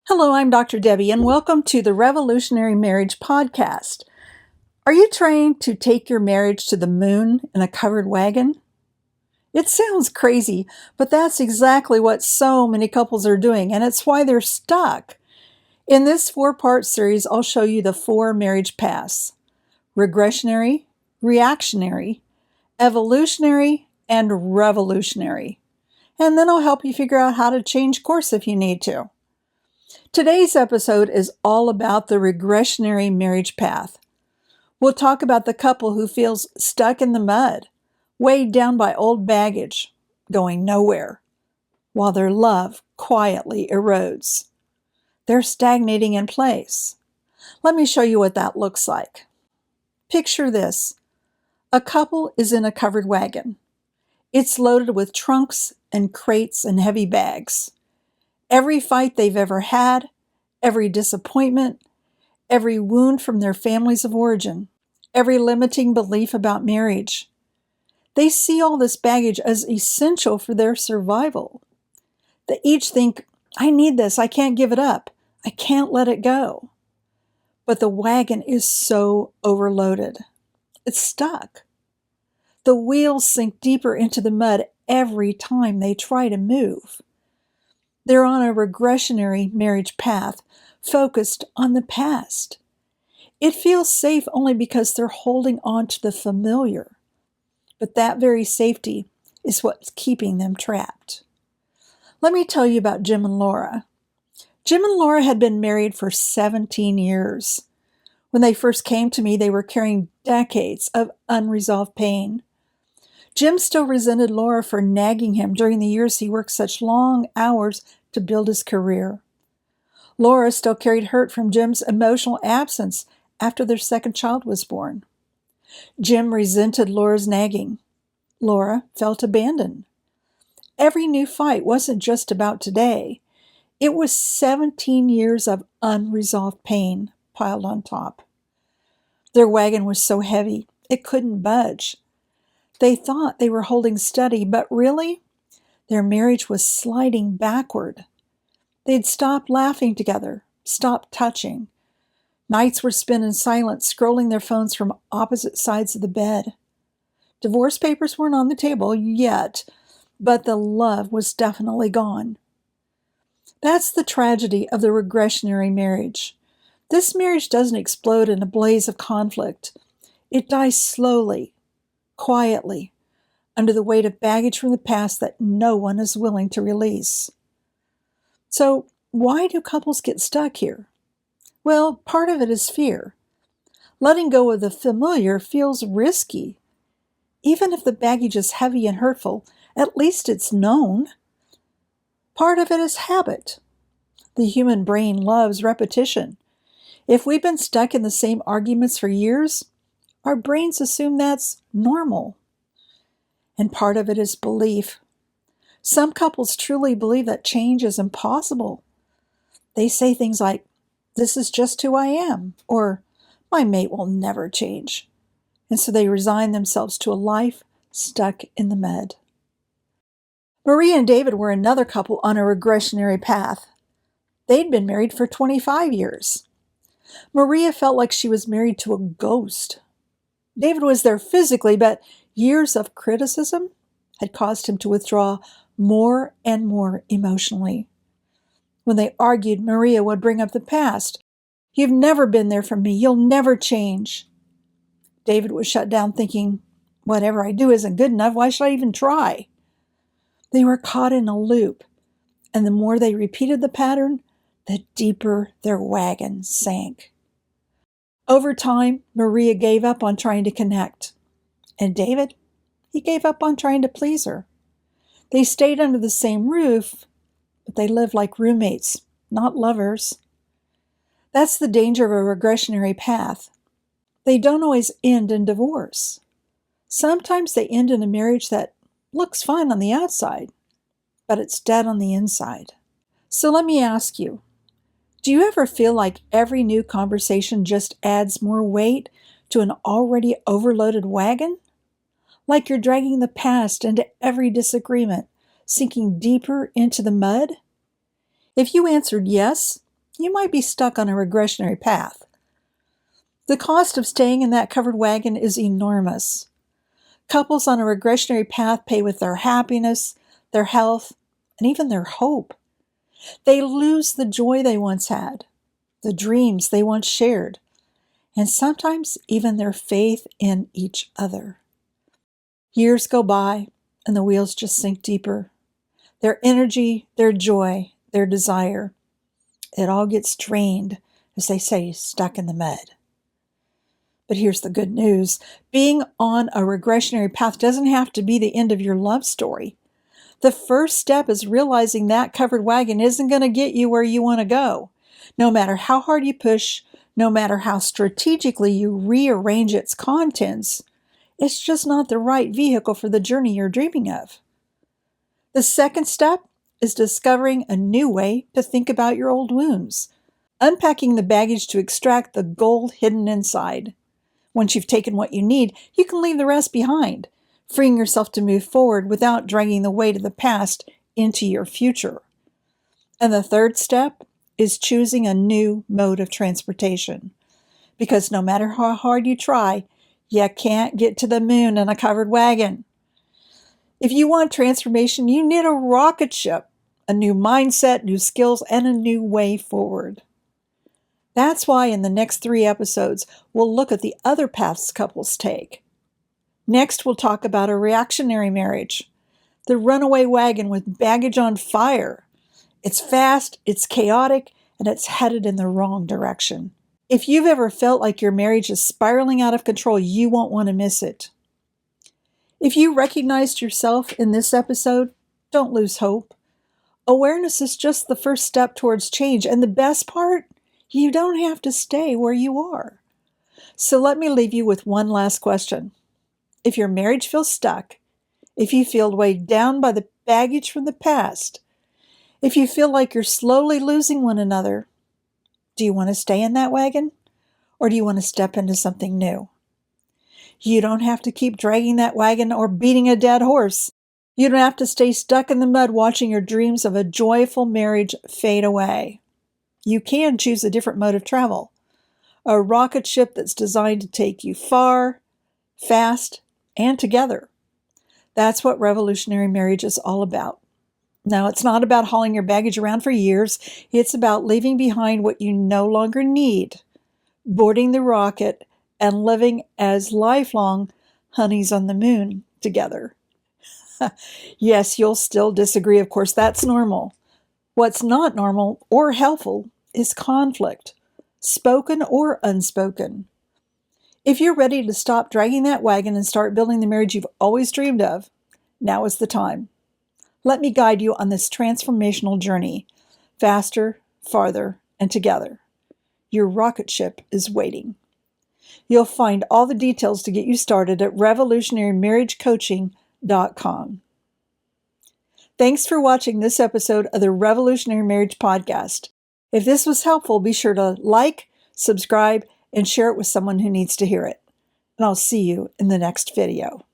Hello, I'm Dr. Debi, and welcome to the Revolutionary Marriage podcast. Are you trying to take your marriage to the moon in a covered wagon? It sounds crazy, but that's exactly what so many couples are doing, and it's why they're stuck. In this 4-part series, I'll show you the 4 marriage paths: regressionary, reactionary, evolutionary, and revolutionary. And then I'll help you figure out how to change course if you need to. Today's episode is all about the regressionary marriage path. We'll talk about the couple who feels stuck in the mud, weighed down by old baggage, going nowhere, while their love quietly erodes. They're stagnating in place. Let me show you what that looks like. Picture this. A couple is in a covered wagon. It's loaded with trunks and crates and heavy bags. Every fight they've ever had, every disappointment, every wound from their families of origin, every limiting belief about marriage. They see all this baggage as essential for their survival. They each think, I need this, I can't give it up, I can't let it go. But the wagon is so overloaded. It's stuck. The wheels sink deeper into the mud every time they try to move. They're on a regressionary marriage path, focused on the past. It feels safe only because they're holding on to the familiar. But that very safety is what's keeping them trapped. Let me tell you about Jim and Laura. Jim and Laura had been married for 17 years. When they first came to me, they were carrying decades of unresolved pain. Jim still resented Laura for nagging him during the years he worked such long hours to build his career. Laura still carried hurt from Jim's emotional absence after their second child was born. Jim resented Laura's nagging. Laura felt abandoned. Every new fight wasn't just about today. It was 17 years of unresolved pain piled on top. Their wagon was so heavy, it couldn't budge. They thought they were holding steady, but really, their marriage was sliding backward. They'd stopped laughing together, stopped touching. Nights were spent in silence, scrolling their phones from opposite sides of the bed. Divorce papers weren't on the table yet, but the love was definitely gone. That's the tragedy of the regressionary marriage. This marriage doesn't explode in a blaze of conflict. It dies slowly, quietly, under the weight of baggage from the past that no one is willing to release. So, why do couples get stuck here? Well, part of it is fear. Letting go of the familiar feels risky. Even if the baggage is heavy and hurtful, at least it's known. Part of it is habit. The human brain loves repetition. If we've been stuck in the same arguments for years, our brains assume that's normal. And part of it is belief. Some couples truly believe that change is impossible. They say things like, this is just who I am, or my mate will never change. And so they resign themselves to a life stuck in the mud. Maria and David were another couple on a regressionary path. They'd been married for 25 years. Maria felt like she was married to a ghost. David was there physically, but years of criticism had caused him to withdraw more and more emotionally. When they argued, Maria would bring up the past. You've never been there for me. You'll never change. David would shut down thinking, whatever I do isn't good enough. Why should I even try? They were caught in a loop, and the more they repeated the pattern, the deeper their wagon sank. Over time, Maria gave up on trying to connect. And David, he gave up on trying to please her. They stayed under the same roof, but they lived like roommates, not lovers. That's the danger of a regressionary path. They don't always end in divorce. Sometimes they end in a marriage that looks fine on the outside, but it's dead on the inside. So let me ask you, do you ever feel like every new conversation just adds more weight to an already overloaded wagon? Like you're dragging the past into every disagreement, sinking deeper into the mud? If you answered yes, you might be stuck on a regressionary path. The cost of staying in that covered wagon is enormous. Couples on a regressionary path pay with their happiness, their health, and even their hope. They lose the joy they once had, the dreams they once shared, and sometimes even their faith in each other. Years go by, and the wheels just sink deeper. Their energy, their joy, their desire, it all gets drained, as they say, stuck in the mud. But here's the good news. Being on a regressionary path doesn't have to be the end of your love story. The first step is realizing that covered wagon isn't going to get you where you want to go. No matter how hard you push, no matter how strategically you rearrange its contents, it's just not the right vehicle for the journey you're dreaming of. The second step is discovering a new way to think about your old wounds, unpacking the baggage to extract the gold hidden inside. Once you've taken what you need, you can leave the rest behind, freeing yourself to move forward without dragging the weight of the past into your future. And the third step is choosing a new mode of transportation. Because no matter how hard you try, you can't get to the moon in a covered wagon. If you want transformation, you need a rocket ship, a new mindset, new skills, and a new way forward. That's why in the next 3 episodes, we'll look at the other paths couples take. Next, we'll talk about a reactionary marriage, the runaway wagon with baggage on fire. It's fast, it's chaotic, and it's headed in the wrong direction. If you've ever felt like your marriage is spiraling out of control, you won't want to miss it. If you recognized yourself in this episode, don't lose hope. Awareness is just the first step towards change, and the best part, you don't have to stay where you are. So let me leave you with one last question. If your marriage feels stuck, if you feel weighed down by the baggage from the past, if you feel like you're slowly losing one another, do you want to stay in that wagon, or do you want to step into something new? You don't have to keep dragging that wagon or beating a dead horse. You don't have to stay stuck in the mud watching your dreams of a joyful marriage fade away. You can choose a different mode of travel, a rocket ship that's designed to take you far, fast, and together. That's what revolutionary marriage is all about. Now, it's not about hauling your baggage around for years. It's about leaving behind what you no longer need, boarding the rocket, and living as lifelong honeys on the moon together. Yes, you'll still disagree. Of course, that's normal. What's not normal or helpful is conflict, spoken or unspoken. If you're ready to stop dragging that wagon and start building the marriage you've always dreamed of, now is the time. Let me guide you on this transformational journey, faster, farther, and together. Your rocket ship is waiting. You'll find all the details to get you started at revolutionarymarriagecoaching.com. Thanks for watching this episode of the Revolutionary Marriage Podcast. If this was helpful, be sure to like, subscribe, and share it with someone who needs to hear it. And I'll see you in the next video.